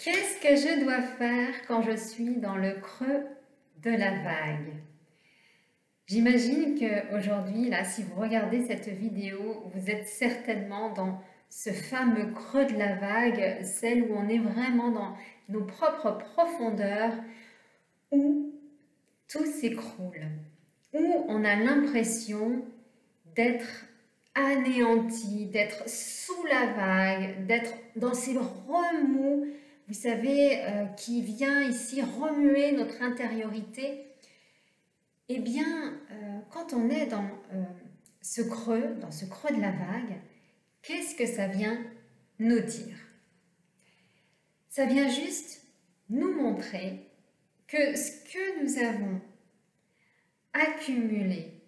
Qu'est-ce que je dois faire quand je suis dans le creux de la vague? J'imagine qu'aujourd'hui, là, si vous regardez cette vidéo, vous êtes certainement dans ce fameux creux de la vague, celle où on est vraiment dans nos propres profondeurs, où tout s'écroule, où on a l'impression d'être anéanti, d'être sous la vague, d'être dans ces remous, vous savez, qui vient ici remuer notre intériorité. Eh bien, quand on est dans ce creux de la vague, qu'est-ce que ça vient nous dire? Ça vient juste nous montrer que ce que nous avons accumulé,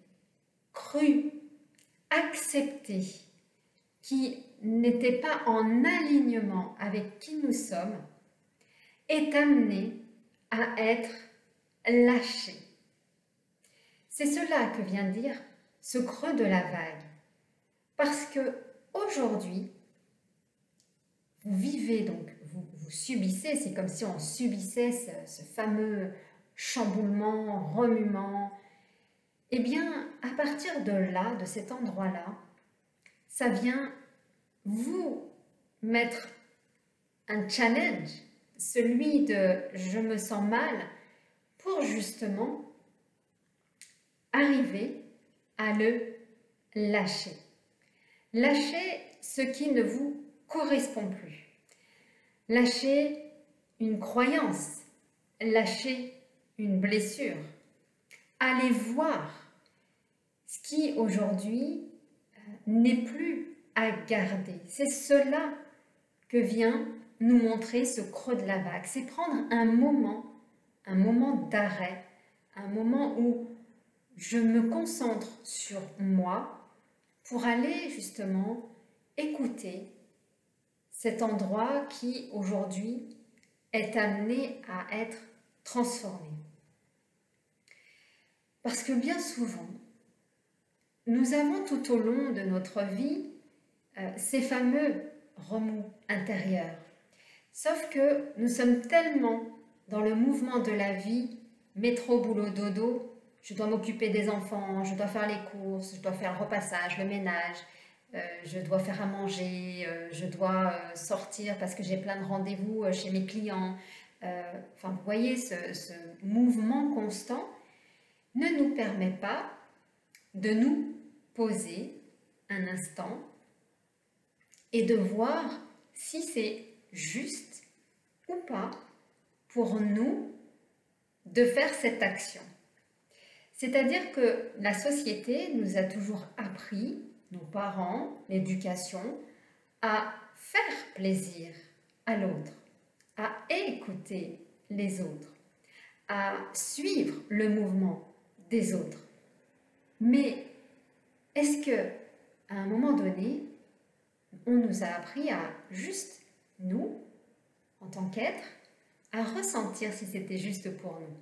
cru, accepté, qui n'était pas en alignement avec qui nous sommes, est amené à être lâché. C'est cela que vient dire ce creux de la vague. Parce que aujourd'hui, vous vivez, donc vous subissez, c'est comme si on subissait ce fameux chamboulement, remuement. Eh bien, à partir de là, de cet endroit-là, ça vient vous mettre un challenge, celui de « je me sens mal », pour justement arriver à le lâcher. Lâcher ce qui ne vous correspond plus. Lâcher une croyance, lâcher une blessure. Allez voir ce qui aujourd'hui n'est plus à garder. C'est cela que vient nous montrer ce creux de la vague. C'est prendre un moment d'arrêt, un moment où je me concentre sur moi pour aller justement écouter cet endroit qui aujourd'hui est amené à être transformé. Parce que bien souvent, nous avons tout au long de notre vie ces fameux remous intérieurs. Sauf que nous sommes tellement dans le mouvement de la vie, métro, boulot, dodo, je dois m'occuper des enfants, je dois faire les courses, je dois faire le repassage, le ménage, je dois faire à manger, je dois sortir parce que j'ai plein de rendez-vous chez mes clients. Enfin, vous voyez, ce mouvement constant ne nous permet pas de nous poser un instant et de voir si c'est juste ou pas pour nous de faire cette action. C'est-à-dire que la société nous a toujours appris, nos parents, l'éducation, à faire plaisir à l'autre, à écouter les autres, à suivre le mouvement des autres. Mais est-ce que, à un moment donné, on nous a appris à juste, nous, en tant qu'être, à ressentir si c'était juste pour nous?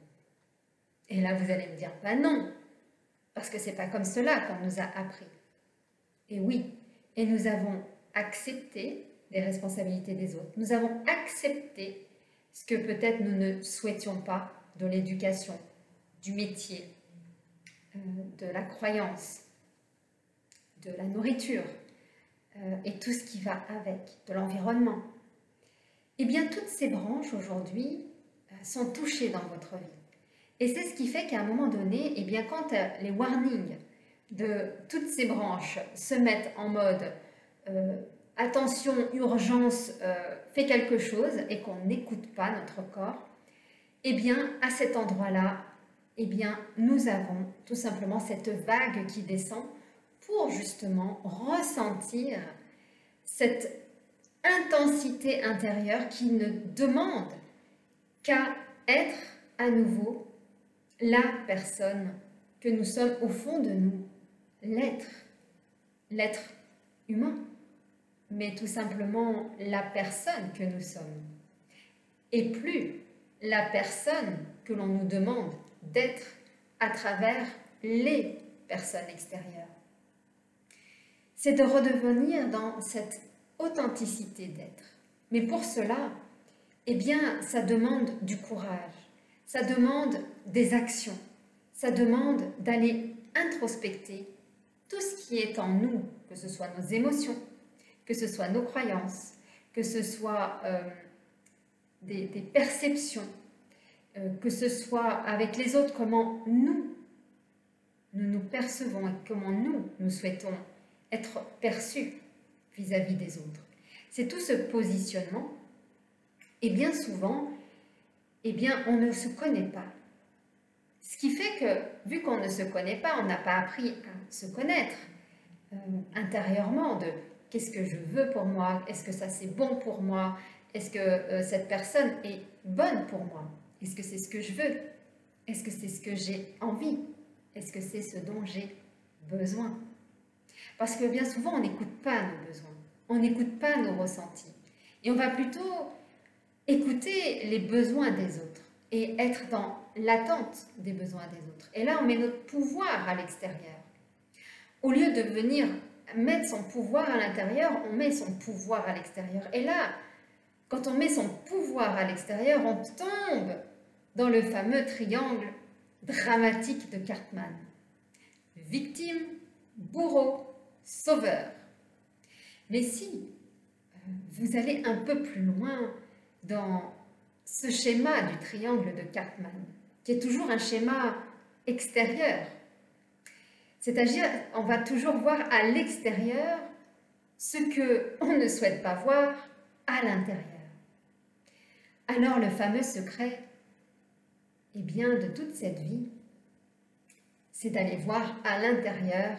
Et là, vous allez me dire, bah non, parce que c'est pas comme cela qu'on nous a appris. Et oui, et nous avons accepté les responsabilités des autres. Nous avons accepté ce que peut-être nous ne souhaitions pas de l'éducation, du métier, de la croyance, de la nourriture et tout ce qui va avec, de l'environnement. Eh bien, toutes ces branches aujourd'hui sont touchées dans votre vie. Et c'est ce qui fait qu'à un moment donné, eh bien, quand les warnings de toutes ces branches se mettent en mode attention, urgence, fais quelque chose, et qu'on n'écoute pas notre corps, eh bien, à cet endroit-là, eh bien, nous avons tout simplement cette vague qui descend pour justement ressentir cette intensité intérieure qui ne demande qu'à être à nouveau la personne que nous sommes au fond de nous, l'être humain, mais tout simplement la personne que nous sommes, et plus la personne que l'on nous demande d'être à travers les personnes extérieures. C'est de redevenir dans cette authenticité d'être. Mais pour cela, eh bien, ça demande du courage, ça demande des actions, ça demande d'aller introspecter tout ce qui est en nous, que ce soit nos émotions, que ce soit nos croyances, que ce soit des perceptions, que ce soit avec les autres, comment nous nous percevons et comment nous souhaitons être perçus vis-à-vis des autres. C'est tout ce positionnement, et bien souvent, eh bien, on ne se connaît pas. Ce qui fait que, vu qu'on ne se connaît pas, on n'a pas appris à se connaître intérieurement de qu'est-ce que je veux pour moi, est-ce que ça c'est bon pour moi, est-ce que cette personne est bonne pour moi, est-ce que c'est ce que je veux, est-ce que c'est ce que j'ai envie, est-ce que c'est ce dont j'ai besoin. Parce que bien souvent, on n'écoute pas nos besoins, on n'écoute pas nos ressentis. Et on va plutôt écouter les besoins des autres et être dans l'attente des besoins des autres. Et là, on met notre pouvoir à l'extérieur. Au lieu de venir mettre son pouvoir à l'intérieur, on met son pouvoir à l'extérieur. Et là, quand on met son pouvoir à l'extérieur, on tombe dans le fameux triangle dramatique de Cartman. Victime, bourreau, sauveur. Mais si vous allez un peu plus loin dans ce schéma du triangle de Cartman, qui est toujours un schéma extérieur, c'est-à-dire on va toujours voir à l'extérieur ce qu'on ne souhaite pas voir à l'intérieur. Alors le fameux secret, eh bien, de toute cette vie, c'est d'aller voir à l'intérieur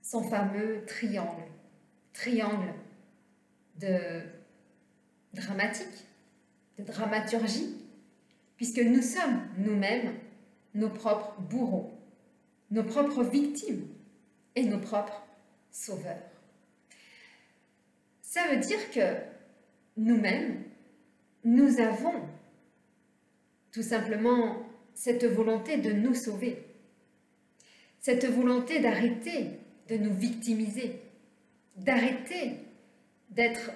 son fameux triangle de dramatique, de dramaturgie, puisque nous sommes nous-mêmes nos propres bourreaux, nos propres victimes et nos propres sauveurs. Ça veut dire que nous-mêmes, nous avons tout simplement cette volonté de nous sauver, cette volonté d'arrêter de nous victimiser, d'arrêter d'être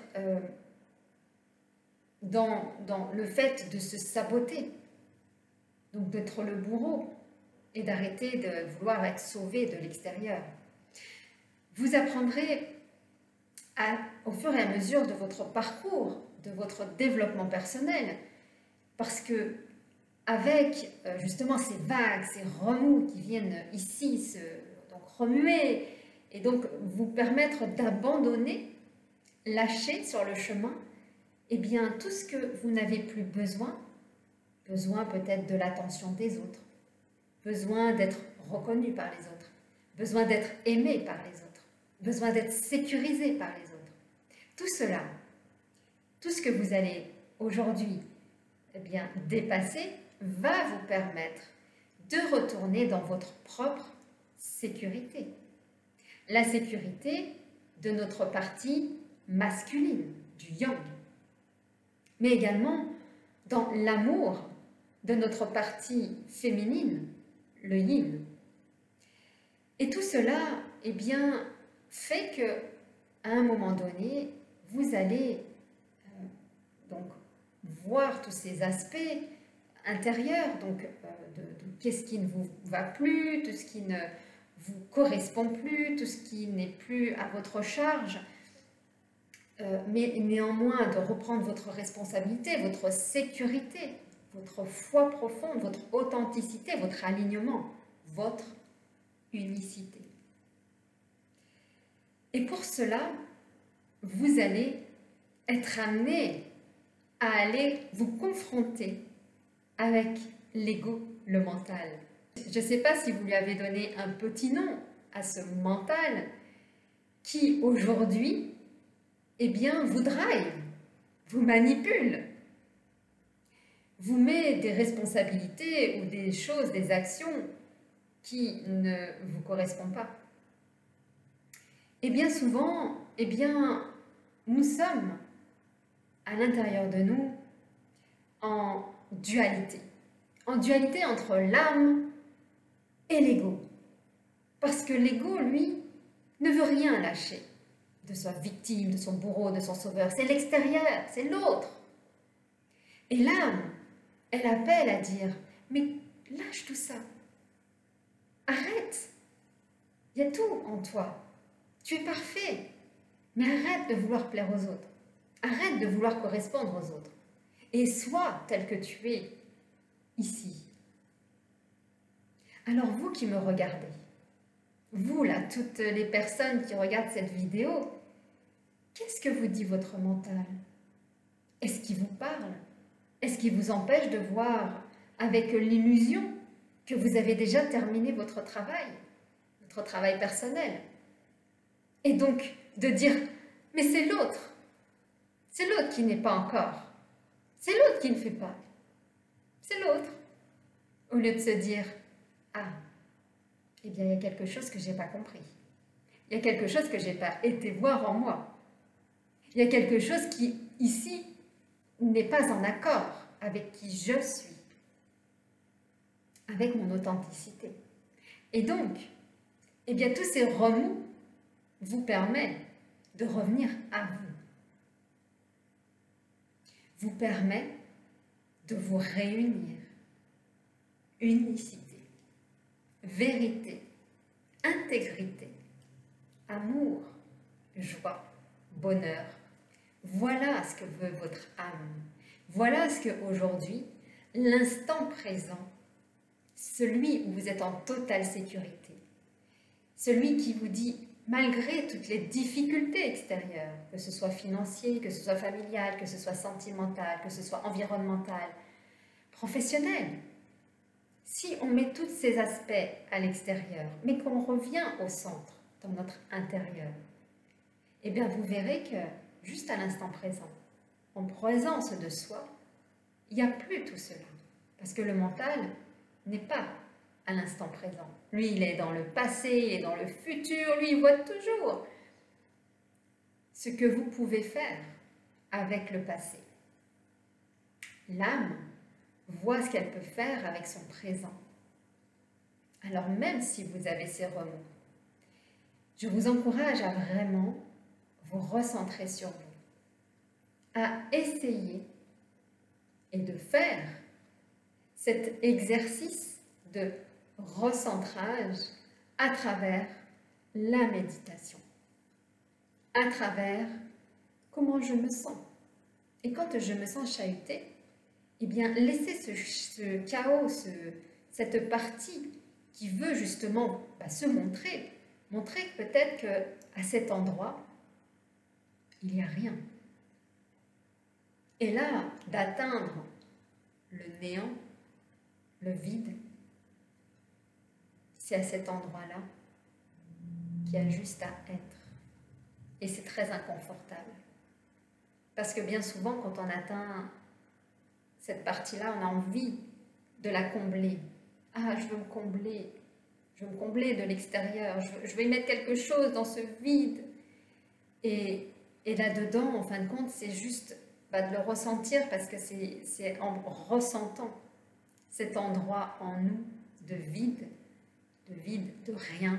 dans le fait de se saboter, donc d'être le bourreau et d'arrêter de vouloir être sauvé de l'extérieur. Vous apprendrez au fur et à mesure de votre parcours, de votre développement personnel, parce que avec justement ces vagues, ces remous qui viennent ici donc remuer et donc vous permettre d'abandonner, lâcher sur le chemin, eh bien tout ce que vous n'avez plus besoin peut-être de l'attention des autres, besoin d'être reconnu par les autres, besoin d'être aimé par les autres, besoin d'être sécurisé par les autres. Tout cela, tout ce que vous allez aujourd'hui bien dépasser, va vous permettre de retourner dans votre propre sécurité. La sécurité de notre partie masculine, du yang, mais également dans l'amour de notre partie féminine, le yin. Et tout cela, eh bien, fait que à un moment donné, vous allez donc voir tous ces aspects intérieurs, donc de qu'est-ce qui ne vous va plus, tout ce qui ne vous correspond plus, tout ce qui n'est plus à votre charge, mais néanmoins de reprendre votre responsabilité, votre sécurité, votre foi profonde, votre authenticité, votre alignement, votre unicité. Et pour cela, vous allez être amené à aller vous confronter avec l'ego, le mental. Je ne sais pas si vous lui avez donné un petit nom à ce mental qui aujourd'hui, eh bien, vous drive, vous manipule, vous met des responsabilités ou des choses, des actions qui ne vous correspondent pas. Et bien souvent, eh bien, nous sommes à l'intérieur de nous en dualité entre l'âme et l'ego. Parce que l'ego, lui, ne veut rien lâcher de sa victime, de son bourreau, de son sauveur. C'est l'extérieur, c'est l'autre. Et l'âme, elle appelle à dire, mais lâche tout ça. Arrête. Il y a tout en toi. Tu es parfait. Mais arrête de vouloir plaire aux autres. Arrête de vouloir correspondre aux autres. Et sois tel que tu es ici. Alors vous qui me regardez, vous là, toutes les personnes qui regardent cette vidéo, qu'est-ce que vous dit votre mental? Est-ce qu'il vous parle? Est-ce qu'il vous empêche de voir avec l'illusion que vous avez déjà terminé votre travail personnel? Et donc de dire, mais c'est l'autre qui n'est pas encore, c'est l'autre qui ne fait pas, c'est l'autre. Au lieu de se dire, ah, eh bien il y a quelque chose que je n'ai pas compris, il y a quelque chose que je n'ai pas été voir en moi, il y a quelque chose qui, ici, n'est pas en accord avec qui je suis, avec mon authenticité. Et donc, eh bien tous ces remous vous permettent de revenir à vous permet de vous réunir. Unicité, vérité, intégrité, amour, joie, bonheur. Voilà ce que veut votre âme. Voilà ce qu'aujourd'hui, l'instant présent, celui où vous êtes en totale sécurité, celui qui vous dit, malgré toutes les difficultés extérieures, que ce soit financier, que ce soit familial, que ce soit sentimental, que ce soit environnemental, professionnel, si on met tous ces aspects à l'extérieur, mais qu'on revient au centre, dans notre intérieur, eh bien vous verrez que, juste à l'instant présent, en présence de soi, il n'y a plus tout cela. Parce que le mental n'est pas à l'instant présent. Lui, il est dans le passé et dans le futur. Lui, il voit toujours ce que vous pouvez faire avec le passé. L'âme voit ce qu'elle peut faire avec son présent. Alors même si vous avez ces remous, je vous encourage à vraiment vous recentrer sur vous, à essayer et de faire cet exercice de recentrage à travers la méditation, à travers comment je me sens. Et quand je me sens chahutée, eh bien laissez ce chaos, cette partie qui veut justement se montrer que peut-être qu'à cet endroit, il n'y a rien. Et là, d'atteindre le néant, le vide, c'est à cet endroit-là qu'il y a juste à être. Et c'est très inconfortable. Parce que bien souvent, quand on atteint cette partie-là, on a envie de la combler. Ah, je veux me combler de l'extérieur, je veux y mettre quelque chose dans ce vide. Et là-dedans, en fin de compte, c'est juste de le ressentir, parce que c'est en ressentant cet endroit en nous de vide, de rien,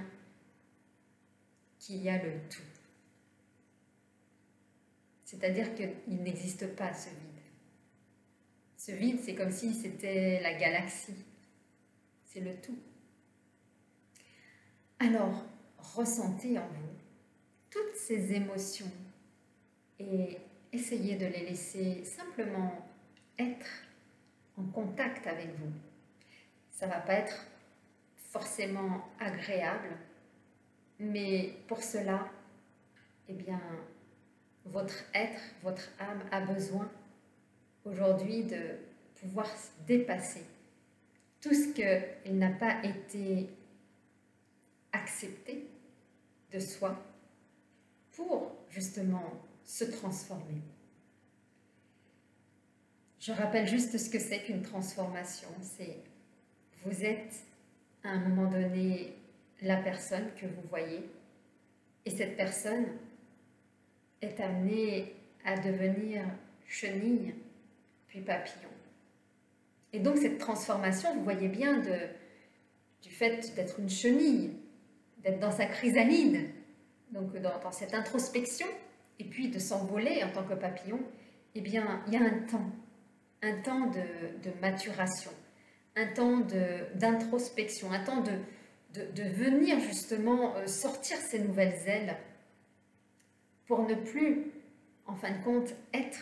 qu'il y a le tout. C'est-à-dire qu'il n'existe pas ce vide. Ce vide, c'est comme si c'était la galaxie. C'est le tout. Alors, ressentez en vous toutes ces émotions et essayez de les laisser simplement être en contact avec vous. Ça ne va pas être forcément agréable, mais pour cela, eh bien, votre être, votre âme a besoin aujourd'hui de pouvoir dépasser tout ce qu'il n'a pas été accepté de soi pour justement se transformer. Je rappelle juste ce que c'est qu'une transformation. C'est vous êtes à un moment donné la personne que vous voyez, et cette personne est amenée à devenir chenille, puis papillon. Et donc cette transformation, vous voyez bien du fait d'être une chenille, d'être dans sa chrysalide, donc dans cette introspection, et puis de s'envoler en tant que papillon, eh bien, il y a un temps de maturation, un temps d'introspection, un temps de venir justement sortir ces nouvelles ailes pour ne plus, en fin de compte, être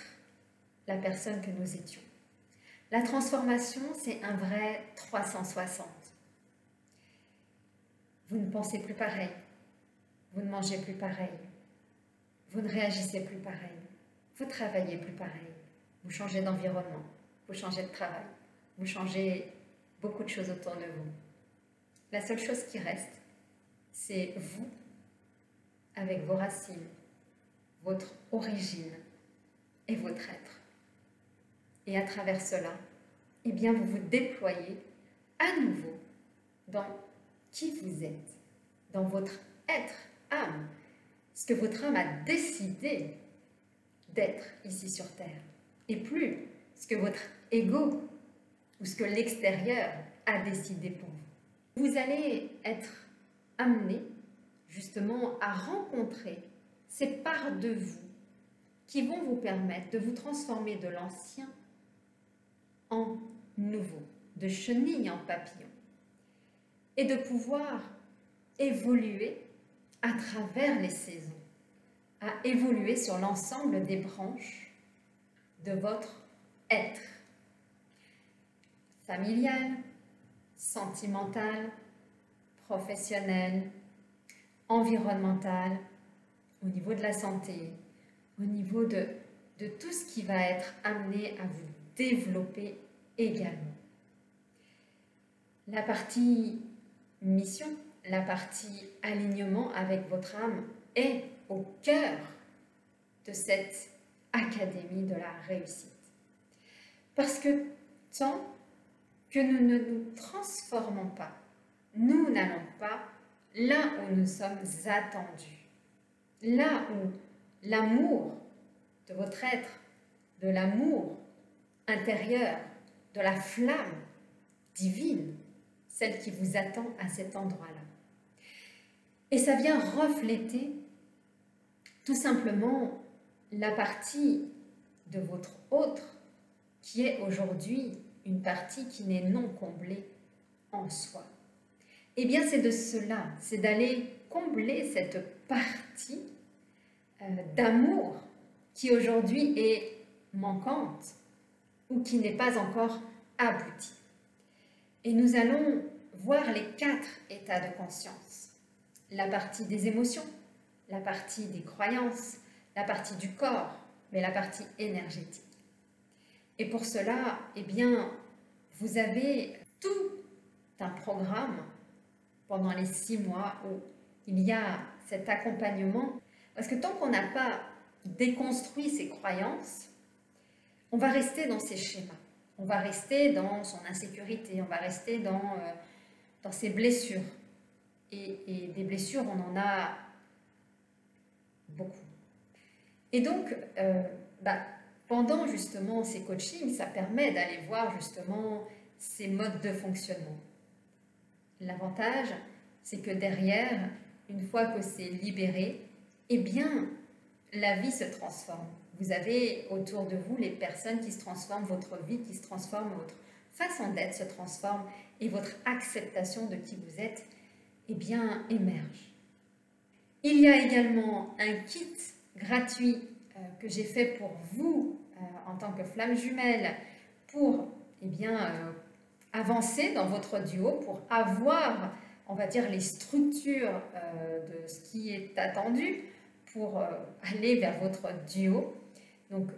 la personne que nous étions. La transformation, c'est un vrai 360. Vous ne pensez plus pareil, vous ne mangez plus pareil, vous ne réagissez plus pareil, vous travaillez plus pareil, vous changez d'environnement, vous changez de travail, vous changez beaucoup de choses autour de vous. La seule chose qui reste, c'est vous, avec vos racines, votre origine et votre être. Et à travers cela, eh bien, vous vous déployez à nouveau dans qui vous êtes, dans votre être, âme, ce que votre âme a décidé d'être ici sur Terre, et plus ce que votre ego ou ce que l'extérieur a décidé pour vous. Vous allez être amené justement à rencontrer ces parts de vous qui vont vous permettre de vous transformer de l'ancien en nouveau, de chenille en papillon, et de pouvoir évoluer à travers les saisons, à évoluer sur l'ensemble des branches de votre être, familial, sentimental, professionnel, environnemental, au niveau de la santé, au niveau de tout ce qui va être amené à vous développer également. La partie mission, la partie alignement avec votre âme est au cœur de cette académie de la réussite. Parce que tant que nous ne nous transformons pas, nous n'allons pas là où nous sommes attendus, là où l'amour de votre être, de l'amour intérieur, de la flamme divine, celle qui vous attend à cet endroit-là. Et ça vient refléter tout simplement la partie de votre autre qui est aujourd'hui une partie qui n'est non comblée en soi. Eh bien, c'est de cela, c'est d'aller combler cette partie d'amour qui aujourd'hui est manquante ou qui n'est pas encore aboutie. Et nous allons voir les 4 états de conscience. La partie des émotions, la partie des croyances, la partie du corps, mais la partie énergétique. Et pour cela, eh bien, vous avez tout un programme pendant les 6 mois où il y a cet accompagnement. Parce que tant qu'on n'a pas déconstruit ces croyances, on va rester dans ces schémas. On va rester dans son insécurité, on va rester dans ses blessures. Et des blessures, on en a beaucoup. Et donc, pendant justement ces coachings, ça permet d'aller voir justement ces modes de fonctionnement. L'avantage, c'est que derrière, une fois que c'est libéré, eh bien, la vie se transforme. Vous avez autour de vous les personnes qui se transforment, votre vie qui se transforme, votre façon d'être se transforme et votre acceptation de qui vous êtes, eh bien, émerge. Il y a également un kit gratuit que j'ai fait pour vous en tant que flamme jumelle pour avancer dans votre duo, pour avoir, on va dire, les structures de ce qui est attendu pour aller vers votre duo. Donc,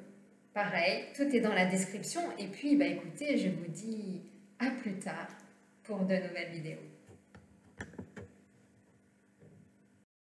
pareil, tout est dans la description. Et puis, écoutez, je vous dis à plus tard pour de nouvelles vidéos.